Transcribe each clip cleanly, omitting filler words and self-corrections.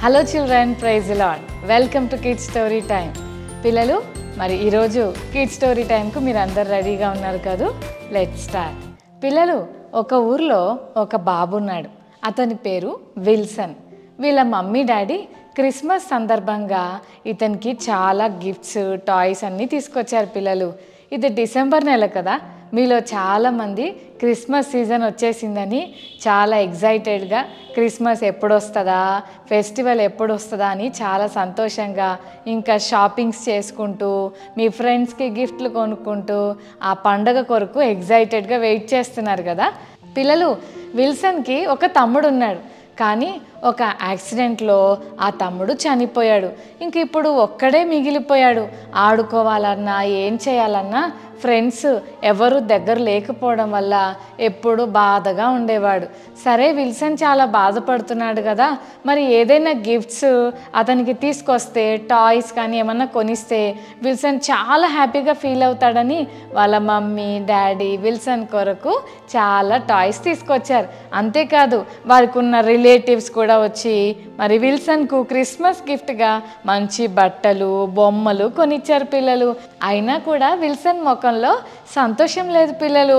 Hello children, praise the Lord. Welcome to kids story time. పిల్లలు, మరి ఈరోజు kids story టైంకు మీరు అందరు రెడీగా ఉన్నారు కదూ? Let's start. పిల్లలు, ఒక ఊర్లో ఒక బాబు ఉన్నాడు. అతని పేరు విల్సన్. వీళ్ళ మమ్మీ డాడీ క్రిస్మస్ సందర్భంగా ఇతనికి చాలా గిఫ్ట్స్, టాయ్స్ అన్నీ తీసుకొచ్చారు. పిల్లలు, ఇది డిసెంబర్ నెల కదా, మీలో చాలామంది క్రిస్మస్ సీజన్ వచ్చేసిందని చాలా ఎగ్జైటెడ్గా క్రిస్మస్ ఎప్పుడు వస్తుందా, ఫెస్టివల్ ఎప్పుడు వస్తుందా అని చాలా సంతోషంగా ఇంకా షాపింగ్స్ చేసుకుంటూ మీ ఫ్రెండ్స్కి గిఫ్ట్లు కొనుక్కుంటూ ఆ పండగ కొరకు ఎగ్జైటెడ్గా వెయిట్ చేస్తున్నారు కదా. పిల్లలు, విల్సన్కి ఒక తమ్ముడు ఉన్నాడు. కానీ ఒక యాక్సిడెంట్లో ఆ తమ్ముడు చనిపోయాడు. ఇంక ఇప్పుడు ఒక్కడే మిగిలిపోయాడు. ఆడుకోవాలన్నా ఏం చేయాలన్నా ఫ్రెండ్స్ ఎవరు దగ్గర లేకపోవడం వల్ల ఎప్పుడు బాధగా ఉండేవాడు. సరే, విల్సన్ చాలా బాధపడుతున్నాడు కదా, మరి ఏదైనా గిఫ్ట్స్ అతనికి తీసుకొస్తే, టాయ్స్ కానీ ఏమన్నా కొనిస్తే విల్సన్ చాలా హ్యాపీగా ఫీల్ అవుతాడని వాళ్ళ మమ్మీ డాడీ విల్సన్ కొరకు చాలా టాయ్స్ తీసుకొచ్చారు. అంతేకాదు, వారికి ఉన్న రిలేటివ్స్ కూడా వచ్చి మరి విల్సన్కు క్రిస్మస్ గిఫ్ట్గా మంచి బట్టలు, బొమ్మలు కొనిచ్చారు. పిల్లలు, అయినా కూడా విల్సన్ ముఖంలో సంతోషం లేదు. పిల్లలు,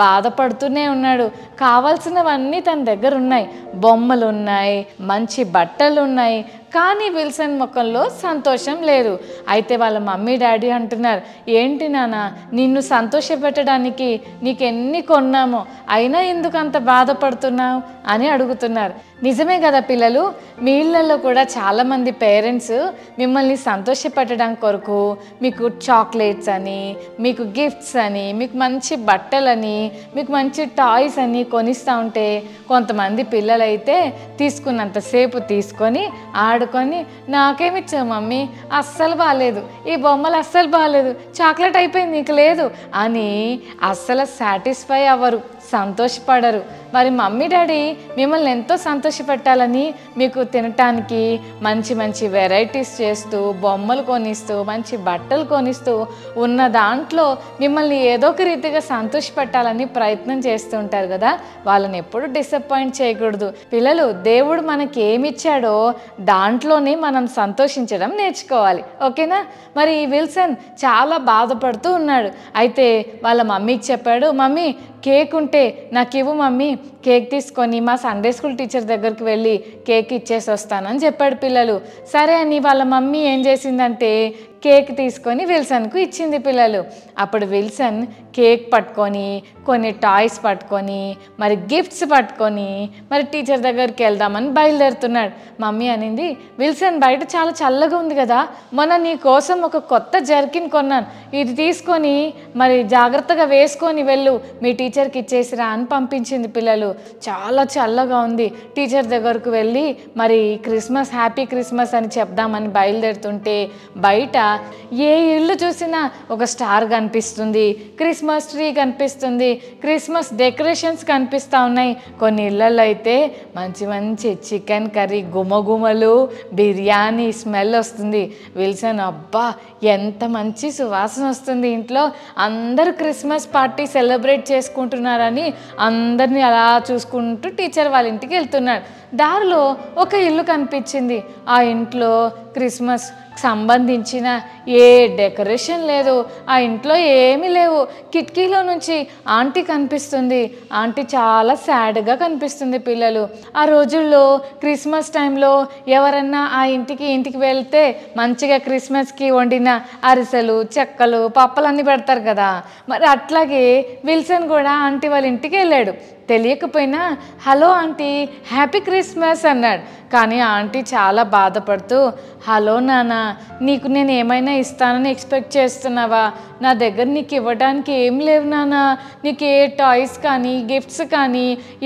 బాధపడుతూనే ఉన్నాడు. కావాల్సినవన్నీ తన దగ్గర ఉన్నాయి, బొమ్మలు ఉన్నాయి, మంచి బట్టలు ఉన్నాయి, కానీ విల్సన్ ముఖంలో సంతోషం లేదు. అయితే వాళ్ళ మమ్మీ డాడీ అంటున్నారు, ఏంటి నాన్న, నిన్ను సంతోషపెట్టడానికి నీకెన్ని కొన్నామో అయినా ఎందుకు అంత బాధపడుతున్నావు అని అడుగుతున్నారు. నిజమే కదా పిల్లలు, మీ ఇళ్ళల్లో కూడా చాలామంది పేరెంట్స్ మిమ్మల్ని సంతోషపెట్టడం కొరకు మీకు చాక్లెట్స్ అని, మీకు గిఫ్ట్స్ అని, మీకు మంచి బట్టలని, మీకు మంచి టాయ్స్ అని కొనిస్తూ ఉంటే కొంతమంది పిల్లలైతే తీసుకున్నంతసేపు తీసుకొని ఆడుకొని, నాకేమిచ్చావు మమ్మీ, అస్సలు బాగాలేదు, ఈ బొమ్మలు అస్సలు బాగాలేదు, చాక్లెట్ అయిపోయింది నీకు లేదు అని అస్సలు సాటిస్ఫై అవ్వరు, సంతోషపడరు. మరి మమ్మీ డాడీ మిమ్మల్ని ఎంతో సంతోషపెట్టాలని మీకు తినటానికి మంచి మంచి వెరైటీస్ చేస్తూ, బొమ్మలు కొనిస్తూ, మంచి బట్టలు కొనిస్తూ, ఉన్న దాంట్లో మిమ్మల్ని ఏదో ఒక రీతిగా సంతోషపెట్టాలని ప్రయత్నం చేస్తూ ఉంటారు కదా. వాళ్ళని ఎప్పుడు డిసప్పాయింట్ చేయకూడదు. పిల్లలు, దేవుడు మనకి ఏమిచ్చాడో దాంట్లోనే మనం సంతోషించడం నేర్చుకోవాలి, ఓకేనా? మరి విల్సన్ చాలా బాధపడుతూ ఉన్నాడు. అయితే వాళ్ళ మమ్మీకి చెప్పాడు, మమ్మీ కేక్ ఉంటే నాకు ఇవ్వు మమ్మీ, కేక్ తీసుకొని మా సండే స్కూల్ టీచర్ దగ్గరికి వెళ్ళి కేక్ ఇచ్చేసి వస్తానని చెప్పాడు. పిల్లలు, సరే అని వాళ్ళ మమ్మీ ఏం చేసిందంటే కేక్ తీసుకొని విల్సన్కు ఇచ్చింది. పిల్లలు, అప్పుడు విల్సన్ కేక్ పట్టుకొని, కొన్ని టాయ్స్ పట్టుకొని, మరి గిఫ్ట్స్ పట్టుకొని మరి టీచర్ దగ్గరికి వెళ్దామని బయలుదేరుతున్నాడు. మమ్మీ అనింది, విల్సన్ బయట చాలా చల్లగా ఉంది కదా, మొన్న నీ కోసం ఒక కొత్త జర్కిన్ కొన్నాను, ఇది తీసుకొని మరి జాగ్రత్తగా వేసుకొని వెళ్ళు, మీ టీచర్కి ఇచ్చేసిరా అని పంపించింది. పిల్లలు, చాలా చల్లగా ఉంది. టీచర్ దగ్గరకు వెళ్ళి మరి క్రిస్మస్, హ్యాపీ క్రిస్మస్ అని చెప్దామని బయలుదేరుతుంటే బయట ఏ ఇల్లు చూసినా ఒక స్టార్ కనిపిస్తుంది, క్రిస్మస్ ట్రీ కనిపిస్తుంది, క్రిస్మస్ డెకరేషన్స్ కనిపిస్తూ ఉన్నాయి. కొన్ని ఇళ్ళల్లో అయితే మంచి మంచి చికెన్ కర్రీ, గుమగుమలు, బిర్యానీ స్మెల్ వస్తుంది. విల్సన్, అబ్బా ఎంత మంచి సువాసన వస్తుంది ఇంట్లో, అందరూ క్రిస్మస్ పార్టీ సెలబ్రేట్ చేసుకుంటున్నారని అందరినీ అలా చూసుకుంటూ టీచర్ వాళ్ళ ఇంటికి వెళ్తున్నాడు. దారిలో ఒక ఇల్లు కనిపించింది. ఆ ఇంట్లో క్రిస్మస్ సంబంధించిన ఏ డెకరేషన్ లేదు, ఆ ఇంట్లో ఏమీ లేవు. కిటికీలో నుంచి ఆంటీ కనిపిస్తుంది. ఆంటీ చాలా సాడ్గా కనిపిస్తుంది. పిల్లలు, ఆ రోజుల్లో క్రిస్మస్ టైంలో ఎవరన్నా ఆ ఇంటికి వెళ్తే మంచిగా క్రిస్మస్కి వండిన అరిసెలు, చెక్కలు, పప్పలన్నీ పెడతారు కదా. మరి అట్లాగే విల్సన్ కూడా ఆంటీ వాళ్ళ ఇంటికి వెళ్ళాడు. తెలియకపోయినా హలో ఆంటీ, హ్యాపీ క్రిస్మస్ అన్నాడు. కానీ ఆంటీ చాలా బాధపడుతూ, హలో నాన్న, నీకు నేను ఏమైనా ఇస్తానని ఎక్స్పెక్ట్ చేస్తున్నావా? నా దగ్గర నీకు ఇవ్వడానికి ఏం లేవు నాన్న, నీకు ఏ టాయ్స్ కానీ గిఫ్ట్స్ కానీ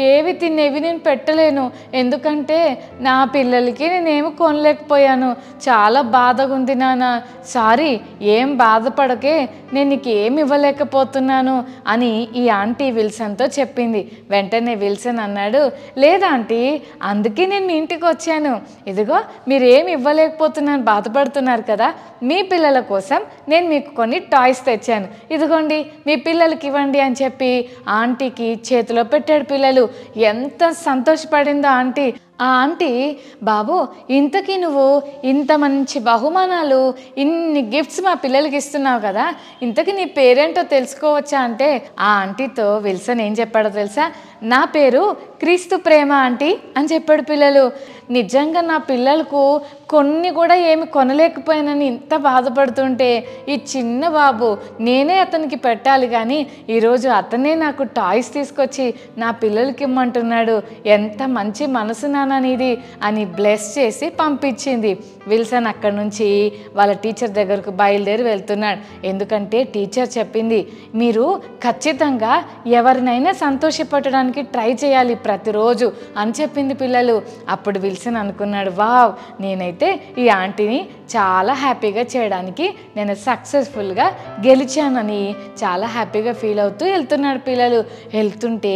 ఏవి తినేవి నేను పెట్టలేను, ఎందుకంటే నా పిల్లలకి నేనేమి కొనలేకపోయాను, చాలా బాధగా ఉంది నాన్న, సారీ, ఏం బాధపడకే, నేను నీకు ఏమి ఇవ్వలేకపోతున్నాను అని ఈ ఆంటీ విల్సన్తో చెప్పింది. వెంటనే విల్సన్ అన్నాడు, లేదా ఆంటీ, అందుకే నేను మీ ఇంటికి వచ్చాను, ఇదిగో మీరు ఏమి ఇవ్వలేకపోతున్నాను బాధపడుతున్నారు కదా, మీ పిల్లల కోసం నేను మీకు కొన్ని టాయ్స్ తెచ్చాను, ఇదిగోండి మీ పిల్లలకి ఇవ్వండి అని చెప్పి ఆంటీకి చేతిలో పెట్టాడు. పిల్లలు, ఎంత సంతోషపడిందో ఆంటీ. ఆ ఆంటీ, బాబు ఇంతకీ నువ్వు ఇంత మంచి బహుమానాలు, ఇన్ని గిఫ్ట్స్ మా పిల్లలకి ఇస్తున్నావు కదా, ఇంతకీ నీ పేరేంటో తెలుసుకోవచ్చా అంటే ఆ ఆంటీతో విల్సన్ ఏం చెప్పాడో తెలుసా? నా పేరు క్రీస్తు ప్రేమ ఆంటీ అని చెప్పాడు పిల్లలు. నిజంగా నా పిల్లలకు కొన్ని కూడా ఏమి కొనలేకపోయానని ఇంత బాధపడుతుంటే ఈ చిన్న బాబు నేనే అతనికి పెట్టాలి కానీ ఈరోజు అతనే నాకు టాయ్స్ తీసుకొచ్చి నా పిల్లలకి ఇమ్మంటున్నాడు. ఎంత మంచి మనసు నాన్ననిది అని బ్లెస్ చేసి పంపించింది. విల్సన్ అక్కడి నుంచి వాళ్ళ టీచర్ దగ్గరకు బయలుదేరి వెళ్తున్నాడు. ఎందుకంటే టీచర్ చెప్పింది, మీరు ఖచ్చితంగా ఎవరినైనా సంతోషపెట్టడానికి ట్రై చేయాలి ప్రతిరోజు అని చెప్పింది పిల్లలు. అప్పుడు విల్సన్ అనుకున్నాడు, వావ్, నేనైతే ఈ ఆంటీని చాలా హ్యాపీగా చేయడానికి నేను సక్సెస్ఫుల్గా గెలిచానని చాలా హ్యాపీగా ఫీల్ అవుతూ వెళ్తున్నాడు పిల్లలు. వెళ్తుంటే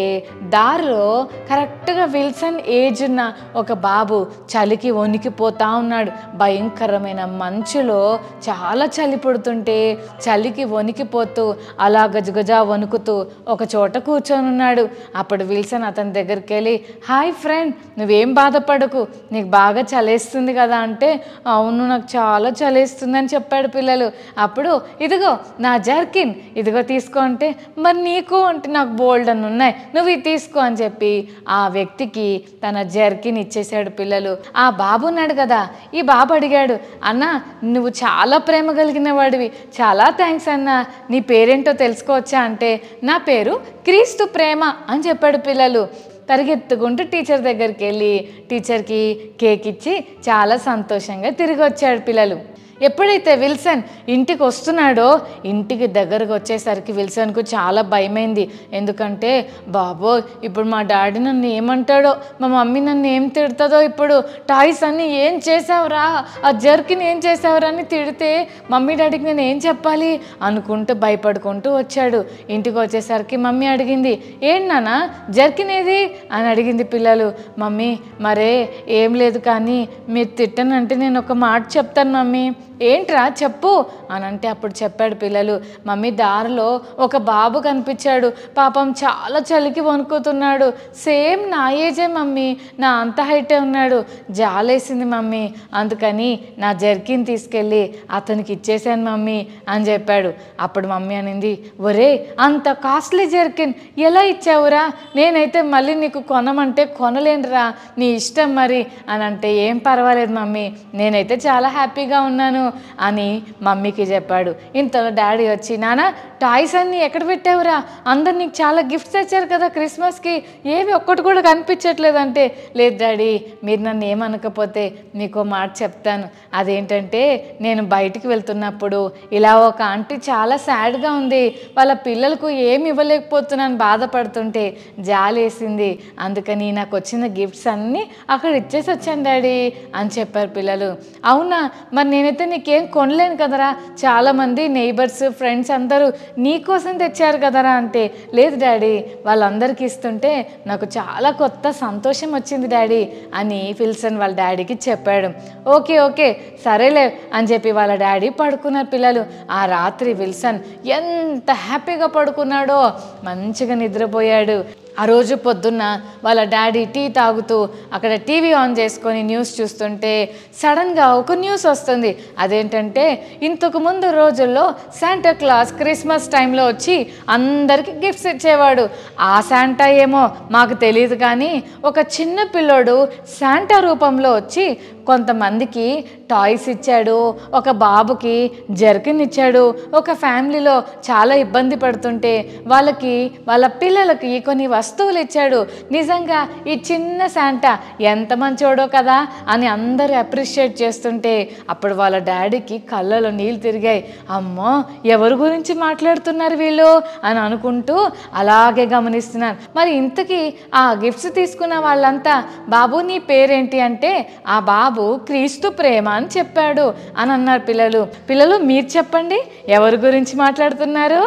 దారిలో కరెక్ట్గా విల్సన్ ఏజ్ ఉన్న ఒక బాబు చలికి వణికిపోతా ఉన్నాడు. భయంకరమైన మంచులో చాలా చలి పడుతుంటే చలికి వణికిపోతూ అలా గజగజ వణుకుతూ ఒక చోట కూర్చొని ఉన్నాడు. అప్పుడు విల్సన్ అతని దగ్గరికి వెళ్ళి, హాయ్ ఫ్రెండ్, నువ్వేం బాధపడకు, నీకు బాగా చలేస్తుంది కదా అంటే, అవును నాకు చాలా చలేస్తుందని చెప్పాడు పిల్లలు. అప్పుడు ఇదిగో నా జర్కిన్, ఇదిగో తీసుకో అంటే, మరి నీకు అంటే నాకు బోల్డ్ అని ఉన్నాయి, నువ్వు ఇది తీసుకో అని చెప్పి ఆ వ్యక్తికి తన జర్కిన్ ఇచ్చేసాడు పిల్లలు. ఆ బాబు ఉన్నాడు కదా, ఈ బాబు అడిగాడు, అన్న నువ్వు చాలా ప్రేమ కలిగిన వాడివి, చాలా థ్యాంక్స్ అన్న, నీ పేరేంటో తెలుసుకోవచ్చా అంటే నా పేరు క్రీస్తు ప్రేమ అని చెప్పాడు పిల్లలు. పరిగెత్తుకుంటూ టీచర్ దగ్గరికి వెళ్ళి టీచర్కి కేక్ ఇచ్చి చాలా సంతోషంగా తిరిగి వచ్చాడు పిల్లలు. ఎప్పుడైతే విల్సన్ ఇంటికి వస్తున్నాడో ఇంటికి దగ్గరకు వచ్చేసరికి విల్సన్కు చాలా భయమైంది. ఎందుకంటే బాబోయ్, ఇప్పుడు మా డాడీ నన్ను ఏమంటాడో, మా మమ్మీ నన్ను ఏం తిడుతుందో, ఇప్పుడు టాయ్స్ అన్నీ ఏం చేసావురా, ఆ జర్కిని ఏం చేసావురా అని తిడితే మమ్మీ డాడీకి నేను ఏం చెప్పాలి అనుకుంటూ భయపడుకుంటూ వచ్చాడు. ఇంటికి వచ్చేసరికి మమ్మీ అడిగింది, ఏంటి నాన్న జర్కిన్ ఏది అని అడిగింది పిల్లలు. మమ్మీ మరే ఏం లేదు, కానీ మీరు తిట్టనంటే నేను ఒక మాట చెప్తాను మమ్మీ. ఏంట్రా చెప్పు అని అంటే అప్పుడు చెప్పాడు పిల్లలు, మమ్మీ దారిలో ఒక బాబు కనిపించాడు, పాపం చాలా చలికి వణుకుతున్నాడు, సేమ్ నా ఏజే మమ్మీ, నా అంత హైటే ఉన్నాడు, జాలేసింది మమ్మీ, అందుకని నా జర్కిన్ తీసుకెళ్ళి అతనికి ఇచ్చేసాను మమ్మీ అని చెప్పాడు. అప్పుడు మమ్మీ అనింది, ఒరే అంత కాస్ట్లీ జర్కిన్ ఎలా ఇచ్చావురా, నేనైతే మళ్ళీ నీకు కొనమంటే కొనలేనురా, నీ ఇష్టం మరి అని అంటే, ఏం పర్వాలేదు మమ్మీ, నేనైతే చాలా హ్యాపీగా ఉన్నాను అని మమ్మీకి చెప్పాడు. ఇంతలో డాడీ వచ్చి, నాన్న టాయ్స్ అన్నీ ఎక్కడ పెట్టావురా, అందరు నీకు చాలా గిఫ్ట్స్ తెచ్చారు కదా క్రిస్మస్కి, ఏవి ఒక్కటి కూడా కనిపించట్లేదంటే, లేదు డాడీ మీరు నన్ను ఏమనకపోతే మీకు మాట చెప్తాను, అదేంటంటే నేను బయటికి వెళ్తున్నప్పుడు ఇలా ఒక ఆంటీ చాలా సాడ్గా ఉంది, వాళ్ళ పిల్లలకు ఏమి ఇవ్వలేకపోతున్నాను బాధపడుతుంటే జాలేసింది, అందుకని నాకు వచ్చిన గిఫ్ట్స్ అన్నీ అక్కడ ఇచ్చేసి వచ్చాను డాడీ అని చెప్పారు పిల్లలు. అవునా, మరి నేనైతే నీకేం కొనలేను కదరా, చాలామంది నైబర్స్ ఫ్రెండ్స్ అందరూ నీకోసం తెచ్చారు కదరా అంటే, లేదు డాడీ వాళ్ళందరికీ ఇస్తుంటే నాకు చాలా కొత్త సంతోషం వచ్చింది డాడీ అని విల్సన్ వాళ్ళ డాడీకి చెప్పాడు. ఓకే ఓకే సరేలే అని చెప్పి వాళ్ళ డాడీ పడుకున్నారు పిల్లలు. ఆ రాత్రి విల్సన్ ఎంత హ్యాపీగా పడుకున్నాడో, మంచిగా నిద్రపోయాడు. ఆ రోజు పొద్దున్న వాళ్ళ డాడీ టీ తాగుతూ అక్కడ టీవీ ఆన్ చేసుకొని న్యూస్ చూస్తుంటే సడన్గా ఒక న్యూస్ వస్తుంది. అదేంటంటే ఇంతకు ముందు రోజుల్లో శాంటా క్లాస్ క్రిస్మస్ టైంలో వచ్చి అందరికీ గిఫ్ట్స్ ఇచ్చేవాడు. ఆ శాంటా ఏమో మాకు తెలియదు, కానీ ఒక చిన్న పిల్లోడు శాంటా రూపంలో వచ్చి కొంతమందికి టాయ్స్ ఇచ్చాడు, ఒక బాబుకి జర్కిన్ ఇచ్చాడు, ఒక ఫ్యామిలీలో చాలా ఇబ్బంది పడుతుంటే వాళ్ళకి వాళ్ళ పిల్లలకి కొన్ని వస్తువులు ఇచ్చాడు. నిజంగా ఈ చిన్న శాంటా ఎంత మంచోడో కదా అని అందరూ అప్రిషియేట్ చేస్తుంటే అప్పుడు వాళ్ళ డాడీకి కళ్ళలో నీళ్ళు తిరిగాయి. అమ్మో ఎవరి గురించి మాట్లాడుతున్నారు వీళ్ళు అని అనుకుంటూ అలాగే గమనిస్తున్నారు. మరి ఇంతకీ ఆ గిఫ్ట్స్ తీసుకున్న వాళ్ళంతా, బాబు నీ పేరేంటి అంటే ఆ బాబు క్రీస్తు ప్రేమ అని చెప్పాడు అని అన్నారు పిల్లలు. పిల్లలు మీరు చెప్పండి, ఎవరి గురించి మాట్లాడుతున్నారు?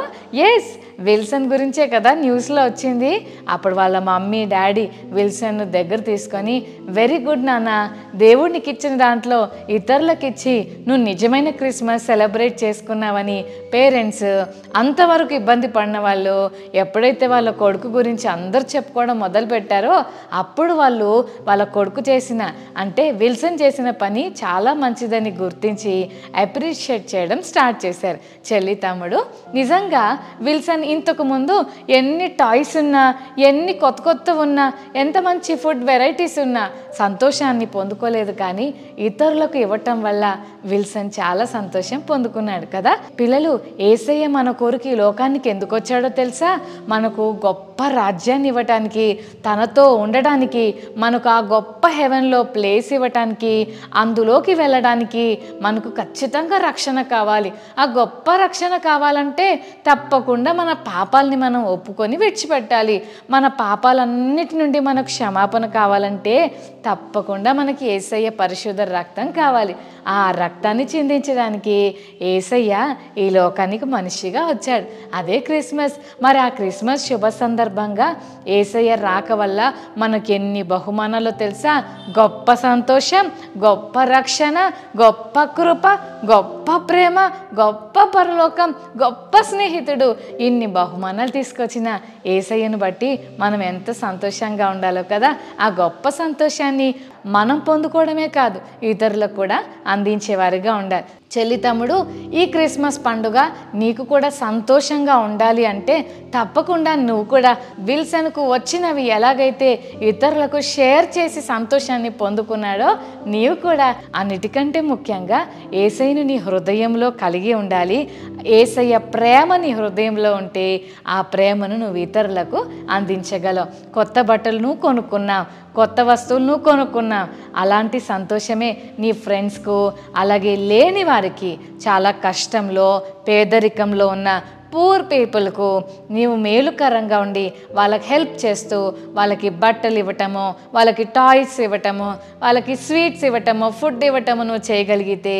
ఎస్, విల్సన్ గురించే కదా న్యూస్లో వచ్చింది. అప్పుడు వాళ్ళ మమ్మీ డాడీ విల్సన్ దగ్గర తీసుకొని, వెరీ గుడ్ నాన్న, దేవుడికి ఇచ్చిన దాంట్లో ఇతరులకు ఇచ్చి నువ్వు నిజమైన క్రిస్మస్ సెలబ్రేట్ చేసుకున్నావని పేరెంట్స్ అంతవరకు ఇబ్బంది పడిన వాళ్ళు ఎప్పుడైతే వాళ్ళ కొడుకు గురించి అందరూ చెప్పుకోవడం మొదలుపెట్టారో అప్పుడు వాళ్ళు వాళ్ళ కొడుకు చేసిన అంటే విల్సన్ చేసిన పని చాలా మంచిదని గుర్తించి అప్రిషియేట్ చేయడం స్టార్ట్ చేశారు. చెల్లి తమ్ముడు, నిజంగా విల్సన్ ఇంతకు ముందు ఎన్ని టాయ్స్ ఉన్నా, ఎన్ని కొత్త కొత్త ఉన్నా, ఎంత మంచి ఫుడ్ వెరైటీస్ ఉన్నా సంతోషాన్ని పొందుకోలేదు. కానీ ఇతరులకు ఇవ్వటం వల్ల విల్సన్ చాలా సంతోషం పొందుకున్నాడు కదా. పిల్లలు, యేసయ్య మన కొరకు ఈ లోకానికి ఎందుకు వచ్చాడో తెలుసా? మనకు గొప్ప రాజ్యాన్ని ఇవ్వటానికి, తనతో ఉండడానికి, మనకు ఆ గొప్ప హెవెన్లో ప్లేస్ ఇవ్వటానికి, అందులోకి వెళ్ళడానికి మనకు ఖచ్చితంగా రక్షణ కావాలి. ఆ గొప్ప రక్షణ కావాలంటే తప్పకుండా మన పాపాలని మనం ఒప్పుకొని విడిచిపెట్టాలి. మన పాపాలన్నిటి నుండి మనకు క్షమాపణ కావాలంటే తప్పకుండా మనకి యేసయ్య పరిశుద్ధ రక్తం కావాలి. ఆ రక్తాన్ని చిందించడానికి యేసయ్య ఈ లోకానికి మనిషిగా వచ్చాడు. అదే క్రిస్మస్. మరి ఆ క్రిస్మస్ శుభ సందర్భంగా యేసయ్య రాక వల్ల మనకి ఎన్ని బహుమానాలు తెలుసా? గొప్ప సంతోషం, గొప్ప రక్షణ, గొప్ప కృప, గొప్ప ప్రేమ, గొప్ప పరలోకం, గొప్ప స్నేహితుడు. ఇన్ని బహుమానాలు తీసుకొచ్చిన యేసయ్యను బట్టి మనం ఎంత సంతోషంగా ఉండాలో కదా. ఆ గొప్ప సంతోషాన్ని మనం పొందుకోవడమే కాదు, ఇతరులకు కూడా అందించేవారిగా ఉండాలి. చెల్లి తమ్ముడు, ఈ క్రిస్మస్ పండుగ నీకు కూడా సంతోషంగా ఉండాలి అంటే తప్పకుండా నువ్వు కూడా విల్సన్కు వచ్చినవి ఎలాగైతే ఇతరులకు షేర్ చేసి సంతోషాన్ని పొందుకున్నాడో నీవు కూడా అన్నిటికంటే ముఖ్యంగా యేసయ్యను నీ హృదయంలో కలిగి ఉండాలి. యేసయ్య ప్రేమ నీ హృదయంలో ఉంటే ఆ ప్రేమను నువ్వు ఇతరులకు అందించగలవు. కొత్త బట్టలను కొనుక్కున్నావు, కొత్త వస్తువులను కొనుక్కున్నాం, అలాంటి సంతోషమే నీ ఫ్రెండ్స్కు, అలాగే లేని వారికి, చాలా కష్టంలో పేదరికంలో ఉన్న పూర్ పీపుల్కు నీవు మేలుకరంగా ఉండి వాళ్ళకి హెల్ప్ చేస్తూ వాళ్ళకి బట్టలు ఇవ్వటము, వాళ్ళకి టాయ్స్ ఇవ్వటము, వాళ్ళకి స్వీట్స్ ఇవ్వటము, ఫుడ్ ఇవ్వటము నువ్వు చేయగలిగితే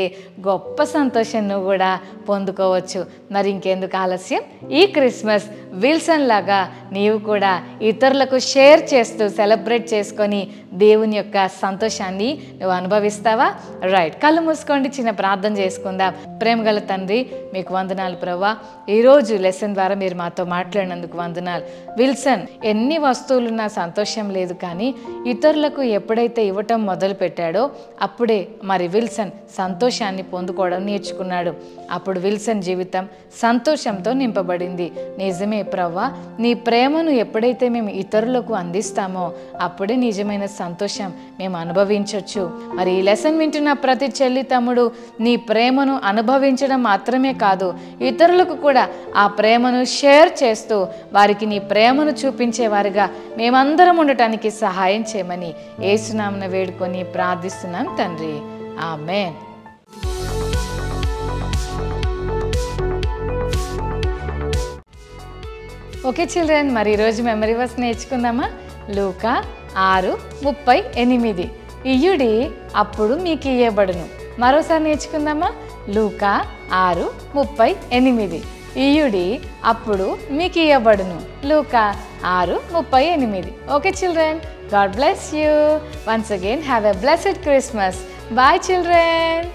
గొప్ప సంతోషం నువ్వు కూడా పొందుకోవచ్చు. మరి ఇంకెందుకు ఆలస్యం? ఈ క్రిస్మస్ విల్సన్ లాగా నీవు కూడా ఇతరులకు షేర్ చేస్తూ సెలబ్రేట్ చేసుకొని దేవుని యొక్క సంతోషాన్ని నువ్వు అనుభవిస్తావా? రైట్, కళ్ళు మూసుకోండి, చిన్న ప్రార్థన చేసుకుందాం. ప్రేమగల తండ్రి, మీకు వందనాలు ప్రభువా. ఈరోజు లెసన్ ద్వారా మీరు మాతో మాట్లాడినందుకు వందనాలు. విల్సన్ ఎన్ని వస్తువులున్నా సంతోషం లేదు, కానీ ఇతరులకు ఎప్పుడైతే ఇవ్వటం మొదలు పెట్టాడో అప్పుడే మరి విల్సన్ సంతోషాన్ని పొందుకోవడం నేర్చుకున్నాడు. అప్పుడు విల్సన్ జీవితం సంతోషంతో నింపబడింది. నిజమే ప్రవ్వా, నీ ప్రేమను ఎప్పుడైతే మేము ఇతరులకు అందిస్తామో అప్పుడే నిజమైన సంతోషం మేము అనుభవించవచ్చు. మరి ఈ లెసన్ వింటున్న ప్రతి చెల్లి తమ్ముడు నీ ప్రేమను అనుభవించడం మాత్రమే కాదు, ఇతరులకు కూడా ఆ ప్రేమను షేర్ చేస్తూ వారికి నీ ప్రేమను చూపించేవారుగా మేమందరం ఉండటానికి సహాయం చేయమని యేసునామమున వేడుకొని ప్రార్థిస్తున్నాం తండ్రి. ఆమేన్. ఓకే చిల్డ్రన్, మరి ఈరోజు మెమరీ వర్స్ నేర్చుకుందామా? లూకా 6:38. ఇయ్యుడి అప్పుడు మీకు ఇయ్యబడును. మరోసారి నేర్చుకుందామా? లూకా 6:38. ఇయ్యుడి అప్పుడు మీకు ఇయ్యబడును. లూకా 6:38. Okay children, God bless you. Once again have a blessed Christmas. Bye children.